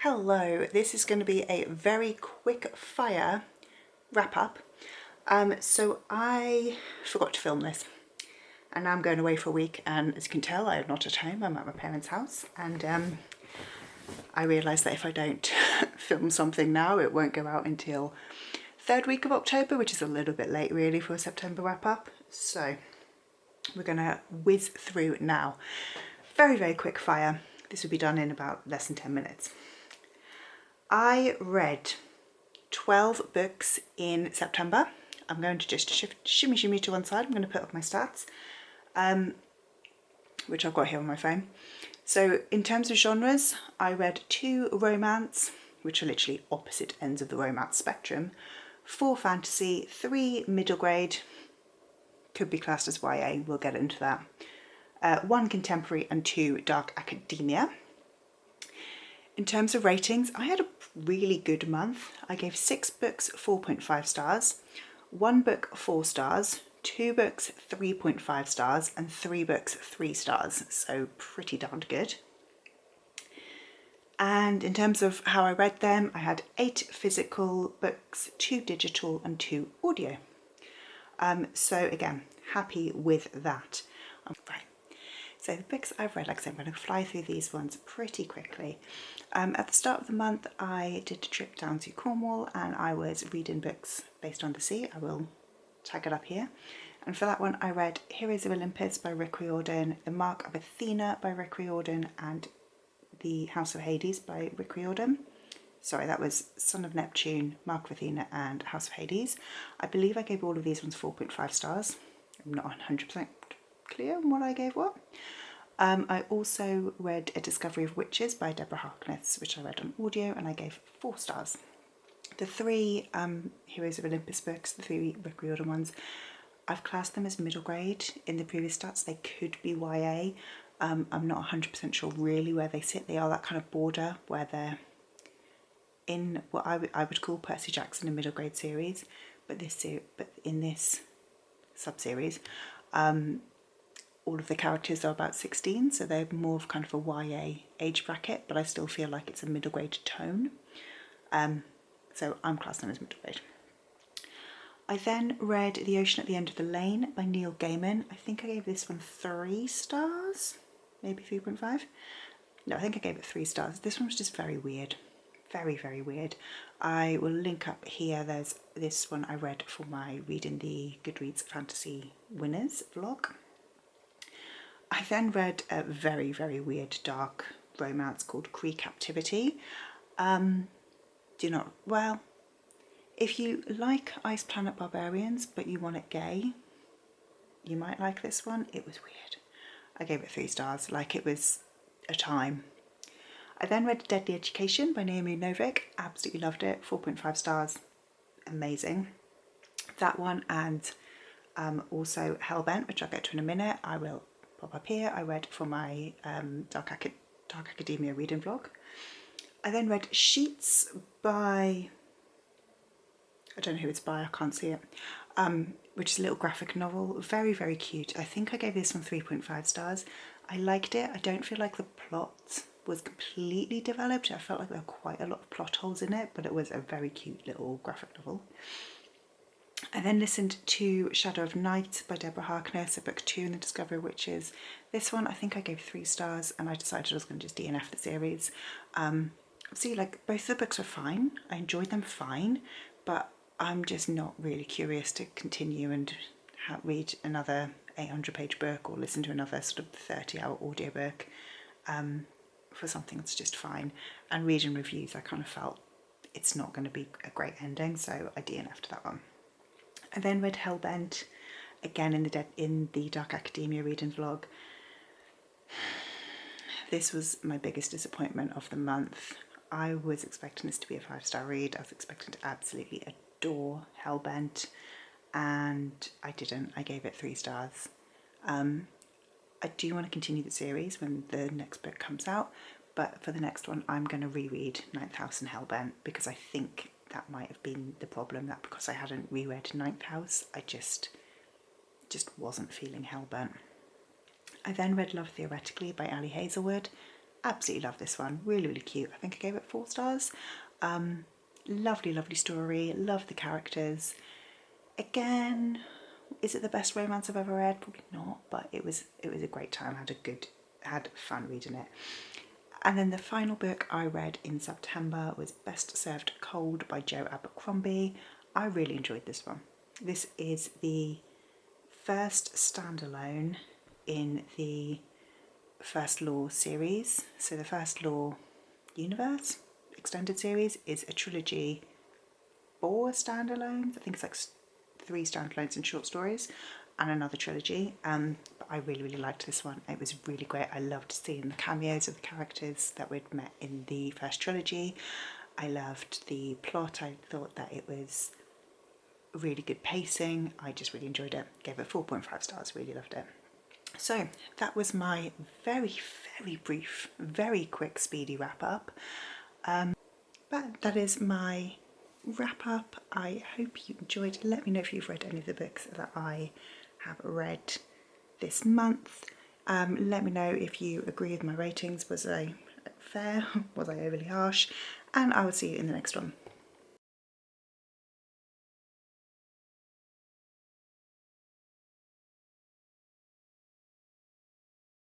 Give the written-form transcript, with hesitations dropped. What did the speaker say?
Hello, this is going to be a very quick fire wrap up. So I forgot to film this and now I'm going away for a week, and as you can tell I am not at home, I'm at my parents' house, and I realised that if I don't film something now it won't go out until third week of October, which is a little bit late really for a September wrap up. So we're going to whiz through now. Very quick fire. This will be done in about less than 10 minutes. I read 12 books in September. I'm going to just shimmy to one side. I'm going to put up my stats, which I've got here on my phone. So in terms of genres, I read 2 romance, which are literally opposite ends of the romance spectrum, 4 fantasy, 3 middle grade, could be classed as YA, we'll get into that, 1 contemporary and 2 dark academia. In terms of ratings, I had a really good month. I gave 6 books 4.5 stars, 1 book 4 stars, 2 books 3.5 stars, and 3 books 3 stars, so pretty darned good. And in terms of how I read them, I had 8 physical books, 2 digital and 2 audio. So again, happy with that. Right. So the books I've read, like I said, I'm going to fly through these ones pretty quickly. At the start of the month, I did a trip down to Cornwall and I was reading books based on the sea. I will tag it up here. And for that one, I read Heroes of Olympus by Rick Riordan, The Mark of Athena by Rick Riordan, and The House of Hades by Rick Riordan. Sorry, that was Son of Neptune, Mark of Athena, and House of Hades. I believe I gave all of these ones 4.5 stars. I'm not 100% clear on what I gave what. I also read A Discovery of Witches by Deborah Harkness, which I read on audio, and I gave 4 stars. The 3 Heroes of Olympus books, the 3 Rick Riordan ones, I've classed them as middle grade. In the previous stats they could be YA. I'm not 100% sure really where they sit. They are that kind of border where they're in what I would call Percy Jackson, a middle grade series, but in this sub-series, all of the characters are about 16, so they're more of kind of a YA age bracket, but I still feel like it's a middle grade tone. So I'm classing them as middle grade. I then read The Ocean at the End of the Lane by Neil Gaiman. I think I gave this one 3 stars, maybe 3.5. No, I think I gave it 3 stars. This one was just very weird. Very weird. I will link up here. There's this one I read for my Reading the Goodreads Fantasy Winners vlog. I then read a very weird dark romance called Kree Captivity. If you like Ice Planet Barbarians but you want it gay, you might like this one. It was weird. I gave it 3 stars, like it was a time. I then read Deadly Education by Naomi Novik. Absolutely loved it. 4.5 stars. Amazing. That one, and also Hellbent, which I'll get to in a minute. I will pop up here. I read for my Dark Academia reading vlog. I then read Sheets by, I don't know who it's by, I can't see it, which is a little graphic novel. Very cute. I think I gave this one 3.5 stars. I liked it. I don't feel like the plot was completely developed. I felt like there were quite a lot of plot holes in it, but it was a very cute little graphic novel. I then listened to Shadow of Night by Deborah Harkness, a book 2 in the Discovery of Witches. This one I think I gave 3 stars, and I decided I was going to just DNF the series. See, like, both the books were fine. I enjoyed them fine, but I'm just not really curious to continue and read another 800-page book or listen to another sort of 30-hour audiobook for something that's just fine. And reading reviews, I kind of felt it's not going to be a great ending, so I DNF'd that one. I then read Hellbent, again in the Dark Academia reading vlog. This was my biggest disappointment of the month. I was expecting this to be a 5-star read. I was expecting to absolutely adore Hellbent, and I didn't. I gave it 3 stars. I do want to continue the series when the next book comes out, but for the next one I'm going to reread Ninth House and Hellbent, because I think that might have been the problem, that because I hadn't reread Ninth House, I just wasn't feeling Hellbent. I then read Love Theoretically by Ali Hazelwood. Absolutely love this one, really, really cute. I think I gave it 4 stars. Lovely, lovely story, love the characters. Again, is it the best romance I've ever read? Probably not, but it was a great time. Had fun reading it. And then the final book I read in September was Best Served Cold by Joe Abercrombie. I really enjoyed this one. This is the first standalone in the First Law series. So the First Law universe extended series is a trilogy, 4 standalones. I think it's like 3 standalones and short stories and another trilogy. But I really, really liked this one. It was really great. I loved seeing the cameos of the characters that we'd met in the first trilogy. I loved the plot. I thought that it was really good pacing. I just really enjoyed it. Gave it 4.5 stars, really loved it. So that was my very, very brief, very quick, speedy wrap up. But that is my wrap up. I hope you enjoyed. Let me know if you've read any of the books that I have read this month. Let me know if you agree with my ratings. Was I fair? Was I overly harsh? And I will see you in the next one.